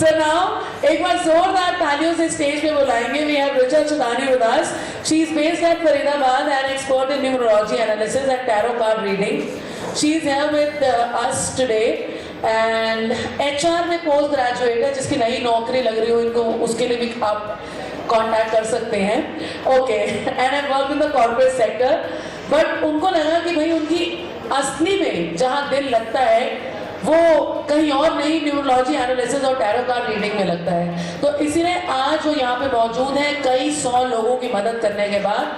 So now एक बार जोरदार तालियों से स्टेज पे बुलाएंगे. We have Richa Chudani with us. She is based at Faridabad and expert in numerology analysis and tarot card reading. She is here with us today. And HR में post graduate है, जिसकी नई नौकरी लग रही हो इनको, उसके लिए भी आप कांटेक्ट कर सकते हैं. Okay. And I work in the corporate sector. But उनको लगा कि भाई उनकी असली में जहाँ दिल लगता है वो कहीं और नहीं, न्यूरोलॉजी एनालिसिस और टैरो कार्ड रीडिंग में लगता है. तो इसीलिए आज वो यहाँ पे मौजूद है कई 100 लोगों की मदद करने के बाद.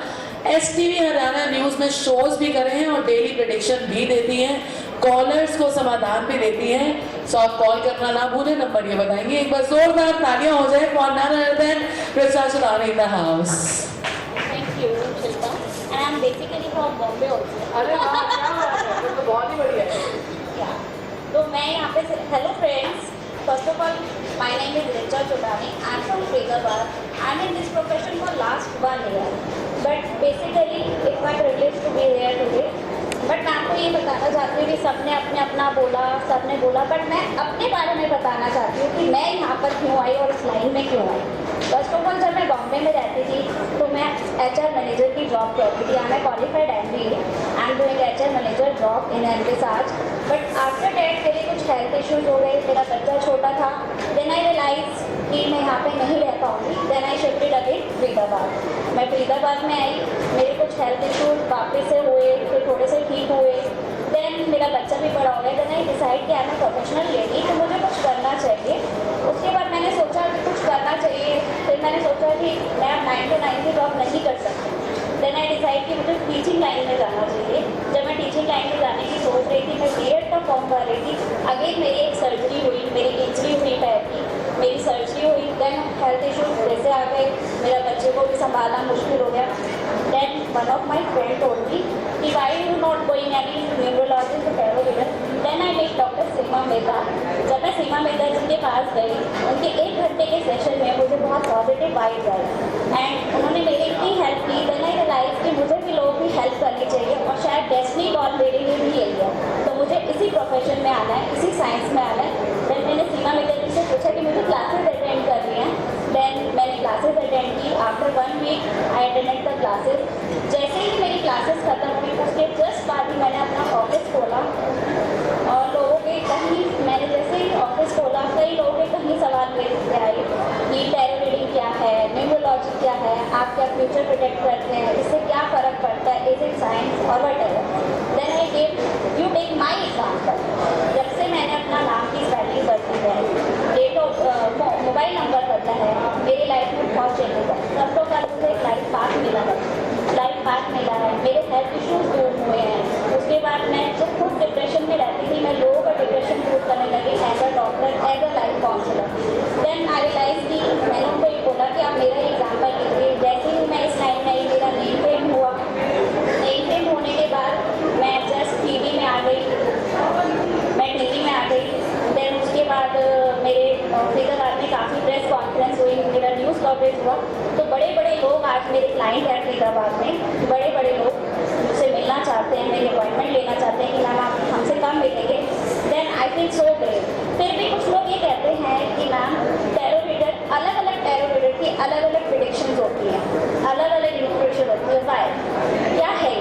STV हरियाणा न्यूज़ में शोज भी करे हैं और डेली प्रेडिक्शन भी देती हैं, कॉलर्स को समाधान भी देती हैं. सो आप कॉल करना ना भूलें, नंबर ये बताएंगे. एक बार जोरदार तालियां हो जाए for none other than Richa चुदानी in the house. Thank you, Shilpa. And I'm basically from Bombay also. अरे वाह, क्या बात है, ये तो बहुत ही बढ़िया है. Yeah. तो मैं यहाँ पे hello friends. First of all, my name is Richa Chudani. I'm from Faridabad. I'm in this profession for last 1 year. But basically, it's my privilege to be here today. But मैं आपको ये बताना चाहती हूँ कि सबने अपने अपना बोला, सबने बोला, बट मैं अपने बारे में बताना चाहती हूँ कि मैं यहाँ पर क्यों आई और इस लाइन में क्यों आई. फर्स्ट ऑफ ऑल, जब मैं बॉम्बे में रहती थी तो मैं HR मैनेजर की जॉब करती थी. I am qualified MBA. I am doing HR manager job in एमकेसाज. बट आफ्टर डैट मेरे कुछ हेल्थ इश्यूज हो गए, मेरा बच्चा छोटा था. देन आई रियलाइज कि मैं यहाँ पे नहीं रह पाऊँगी. Then I shifted again Faridabad. मैं फरीदाबाद में आई, मेरे कुछ हेल्थ इश्यूज वापस से हुए, फिर थोड़े से ठीक हुए. देन मेरा बच्चा भी बड़ा हो गया. देन आई डिसाइड कि आई एम प्रोफेशनल लेडी, तो मुझे कुछ करना चाहिए. उसके बाद मैंने सोचा कि कुछ करना चाहिए. फिर मैंने सोचा कि मैं 9 to 9 की जॉब नहीं कर सकती. देन आई डिसाइड कि मुझे टीचिंग लाइन में जाना चाहिए. जब मैं टीचिंग लाइन में जाने की सोच रही थी, मैं B.Ed का फॉर्म भर रही थी. अगेन मेरी एक सर्जरी हुई, मेरी इंजरी हुई पैर की, मेरी सर्जरी हुई. देन हेल्थ इशूज जैसे आ गए, मेरा बच्चे को भी संभालना मुश्किल हो गया. Then one of my friend told me कि why you not going any neurologist to tarot reader. Then I met doctor Seema Mehta. जब मैं सीमा मेहता जी के पास गई, उनके 1 घंटे के सेशन में मुझे बहुत पॉजिटिव वाइब्स आई एंड उन्होंने मेरी इतनी हेल्प की. देन आई रियलाइज कि मुझे भी लोगों की हेल्प करनी चाहिए और शायद डेस्टिनी कॉल मेरे लिए भी यही है. तो मुझे इसी प्रोफेशन में आना है, इसी साइंस में आना है. देन मैंने सीमा मेहता जी से पूछा कि मुझे क्लासेस अटेंड करनी है. देन मैंने क्लासेस अटेंड की. After 1 week I attended the classes. जैसे ही मेरी क्लासेस खत्म हुई, उसके जस्ट बाद ही मैंने अपना ऑफिस खोला और लोगों के कहीं, मैंने जैसे ही ऑफिस खोला, कई लोगों के कहीं सवाल मेरे से आए कि टैरो रीडिंग क्या है, न्यूरोलॉजी क्या है, आप क्या फ्यूचर प्रोटेक्ट करते हैं, इससे क्या फ़र्क पड़ता है, इज इट साइंस और whatever. Then I gave you take my example. जब से मैंने अपना नाम की स्पेलिंग बदली है, डेट ऑफ मोबाइल नंबर बदला है, मेरी लाइफ में बहुत चेंजेस है. सब लोग का मुझे एक लाइफ पाथ मिला है, मेरे हेल्थ इश्यूज दूर हुए हैं. उसके बाद मैं जब खुद डिप्रेशन में रहती थी, मैं लोगों का डिप्रेशन दूर करने लगी as a doctor, as a life counselor. Then I realise कि मैंने उनको ये बोला कि आप मेरा एग्जाम्पल लीजिए. जैसे ही मैं इस लाइन में आई, मेरा नेम फेम हुआ. नेम फेम होने के बाद मैं जस्ट TV में आ गई, मैं TV में आ गई. देन उसके बाद मेरे फरीदाबाद में काफ़ी प्रेस कॉन्फ्रेंस हुई, मेरा न्यूज़ कवरेज हुआ. तो बड़े बड़े लोग आज मेरे क्लाइंट हैं फरीदाबाद में. बड़े बड़े लोग मुझसे मिलना चाहते हैं, मेरे अपॉइंटमेंट लेना चाहते हैं कि मैम आप हमसे कब मिलेंगे. Then I feel so great. फिर भी कुछ लोग ये कहते हैं कि मैम टैरो रीडर, अलग अलग टैरो रीडर की अलग अलग प्रेडिक्शंस होती हैं, अलग अलग इंफॉर्मेशन होती है. वाई, क्या है?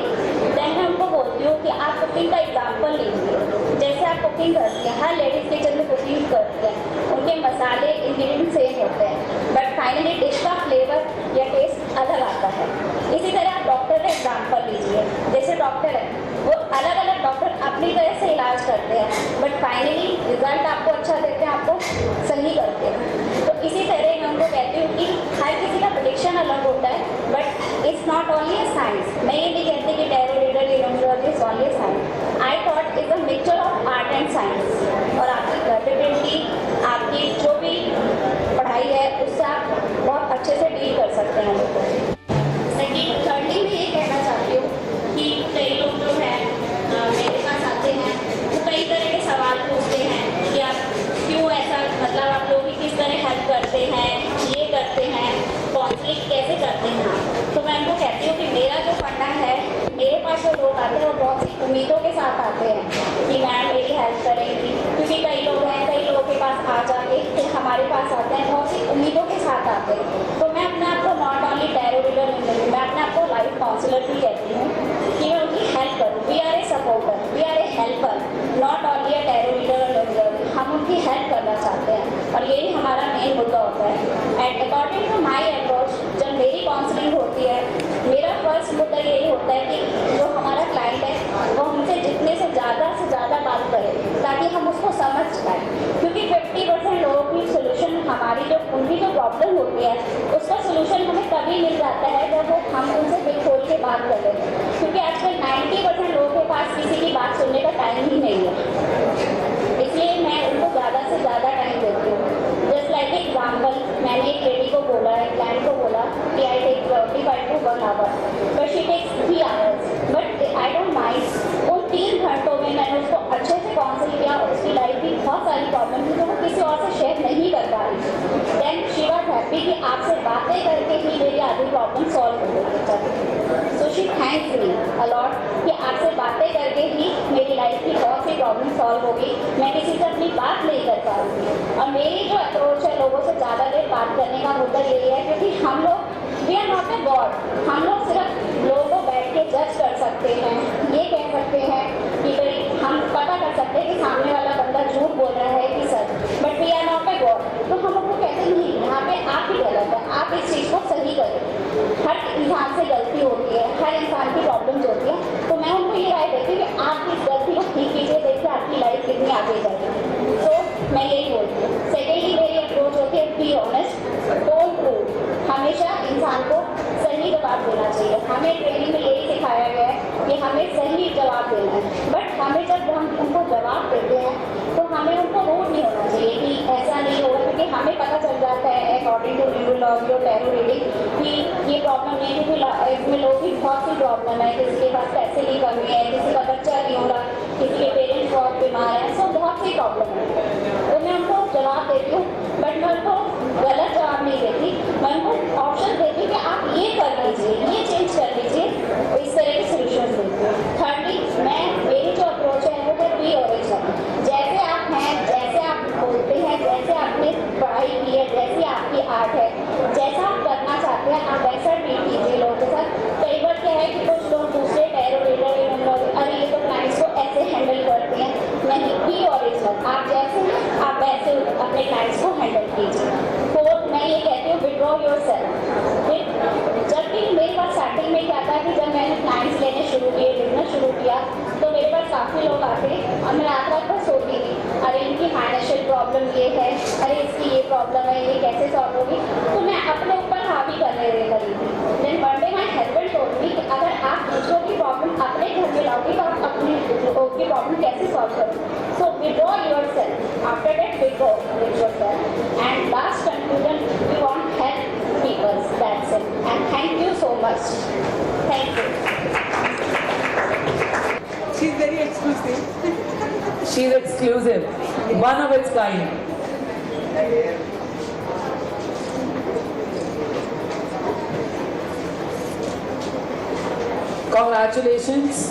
देन मैं उनको बोलती हूँ कि आप कुकिंग का एग्जाम्पल लीजिए. जैसे आप कुकिंग करती हैं, हर लेडीज़ किचन में कुकिंग करती हैं, उनके मसाले इंग्रेडिएंट सेम होते हैं, बट फाइनली डिश का फ्लेवर या टेस्ट अलग आता है. इसी तरह आप डॉक्टर का एग्जाम्पल लीजिए. जैसे डॉक्टर है, वो अलग अलग डॉक्टर अपनी तरह से इलाज करते हैं, बट फाइनली रिजल्ट आपको अच्छा देते हैं, आपको सही करते हैं. तो इसी तरह मैं उनको कहती हूँ कि हर किसी का प्रेडिक्शन अलग होता है, but it's not only A science. मैं ये नहीं कहती कि tarot reader, neurology is only science. I thought is a mixture of art and science. और आपकी कैपेबिलिटी, आपकी जो भी पढ़ाई है, उससे आप बहुत अच्छे से डील कर सकते हैं लोगों को. सेकेंड, थर्डली मैं ये कहना चाहती हूँ कि कई लोग जो हैं मेरे पास आते हैं, वो कई तरह के सवाल पूछते हैं कि आप क्यों ऐसा, मतलब आप लोगों की किस तरह हेल्प करते हैं, ये करते हैं, काउंसलिंग कैसे करते हैं. तो मैं उनको कहती हूँ कि मेरा जो फंडा है, मेरे पास जो लोग आते हैं वो बहुत सी उम्मीदों के साथ आते हैं कि मैम मेरी हेल्प करेंगी. क्योंकि कई लोग हैं, कई लोगों के पास आ जाके फिर हम हमारे पास आते हैं, बहुत सी उम्मीदों के साथ आते हैं। तो मैं अपने आप को नॉट ओनली टैरो रीडर नहीं कहती, मैं अपने आप को लाइफ काउंसलर भी कहती हूँ कि मैं उनकी हेल्प करूँ। We are a supporter, we are a helper, not only a tarot reader और रीडर। हम उनकी हेल्प करना चाहते हैं और यही हमारा मेन मुद्दा होता है। And according to my approach, जब मेरी काउंसलिंग होती है, मेरा फर्स्ट मुद्दा यही होता है कि जो हमारा क्लाइंट है वो हमसे जितने से ज़्यादा बात करे ताकि हम उसको समझ पाए, क्योंकि 50% लोगों की सोल्यूशन हमारी जो उनकी जो प्रॉब्लम होती है उसका सोल्यूशन हमें तभी मिल जाता है जब वो हम उनसे दिल खोल के बात कर लेते हैं, क्योंकि आजकल 90% लोगों के पास किसी की बात सुनने का टाइम ही नहीं है। इसलिए मैं उनको ज़्यादा से ज़्यादा टाइम देती हूँ। जस्ट लाइक एग्जाम्पल, मैंने एक लेडी को बोला, एक क्लाइंट को बोला कि I take 45 to 1 hour, but she takes 3 hours, but I don't mind. उन 3 घंटों में मैंने उसको अच्छे से काउंसिल किया और उसकी लाइफ की बहुत सारी प्रॉब्लम थी जो वो किसी और से शेयर नहीं कर पा रही थी। देन शी वॉज हैप्पी कि आपसे बातें करके ही मेरी आधी प्रॉब्लम सॉल्व हो गई। So she thanks me a lot कि आपसे बातें करके ही मेरी लाइफ की बहुत सी प्रॉब्लम सॉल्व हो गई, मैं किसी से अपनी बात नहीं कर पा रही थी। और मेरी जो अप्रोच है लोगों से ज़्यादा देर बात करने का मुद्दा यही है, क्योंकि हम लोग we are not a god, हम लोग सिर्फ लोगों को बैठ के जज कर सकते हैं, ये कह सकते हैं कि भाई हम पता कर सकते हैं कि सामने वाला बंदा झूठ बोल रहा है कि सच, but we are not a god. तो हम लोग को कहते हैं नहीं, यहाँ पे आप ही गलत है, आप इस चीज़ को सही करें। हर इंसान से गलती होती है, हर इंसान की प्रॉब्लम्स होती है, तो मैं उनको ये राय देती हूँ कि आप इस गलती को ठीक कीजिए, देखिए आपकी लाइफ कितनी आगे जाएगी। तो मैं यही बोलती हूँ। सेकेंडली मेरी अप्रोच होती है बी ऑनेस्ट, डोंट प्रूव। हमेशा इंसान को सही जवाब देना चाहिए। हमें ट्रेनिंग में यही सिखाया गया है कि हमें सही जवाब देना है, बट हमें जब हम उनको जवाब देते हैं तो हमें उनको रूड नहीं होना चाहिए कि ऐसा नहीं होगा, क्योंकि हमें पता चल जाता है अकॉर्डिंग टू न्यूरोलॉजी और टैरो रीडिंग कि ये प्रॉब्लम नहीं है, क्योंकि इसमें लोगों की बहुत सी प्रॉब्लम है। किसी के पास पैसे की कमी है, किसी का बच्चा नहीं हो रहा, किसी के पेरेंट्स बहुत बीमार हैं, सो बहुत सी प्रॉब्लम है। तो मैं उनको जवाब देती हूँ, बट मैं उनको गलत जवाब नहीं देती, मैं उनको ऑप्शन देती हूँ कि आप ये कर लीजिए, ये चेंज कर लीजिए, इस तरह के सोल्यूशन देती हूँ। थर्डली, मेरी जो अप्रोच है वो है बी ओरिजिनल। जैसे आप हैं, जैसे आप बोलते हैं, जैसे आपने पढ़ाई की है, जैसी आपकी आर्ट है, जैसा आप करना चाहते हैं आप वैसा डील कीजिए लोगों के साथ। कई बार क्या है कि कुछ लोग दूसरे टैरो रीडर, अरे ये तो क्लाइंट्स को ऐसे हैंडल करते हैं, नहीं, बी ओरिजिनल। आप जैसे हैं आप वैसे अपने क्लाइंट्स को हैंडल कीजिए। फोर्थ, मैं ये कहती हूँ विड्रॉ योरसेल्फ। जब भी मेरे पास स्टार्टिंग में क्या था कि जब मैंने क्लाइंट्स लेने शुरू किए, बिजनेस शुरू किया, तो मेरे पास काफ़ी लोग आते और मैं रात रात भर सोती थी, अरे इनकी फाइनेंशियल प्रॉब्लम ये है, अरे इसकी ये प्रॉब्लम है, ये कैसे सॉल्व होगी, तो मैं अपने ऊपर हावी करने लगी थी। Then one day my husband told me कि अगर आप दूसरों की प्रॉब्लम अपने घर में लाओगे तो आप अपनी लोगों की प्रॉब्लम कैसे सॉल्व करोगे। So withdraw yourself, after that withdraw yourself, and last conclusion, we want help people, that's it, and thank you so much. Thank you. She's very exclusive. She's exclusive, one of its kind. Congratulations.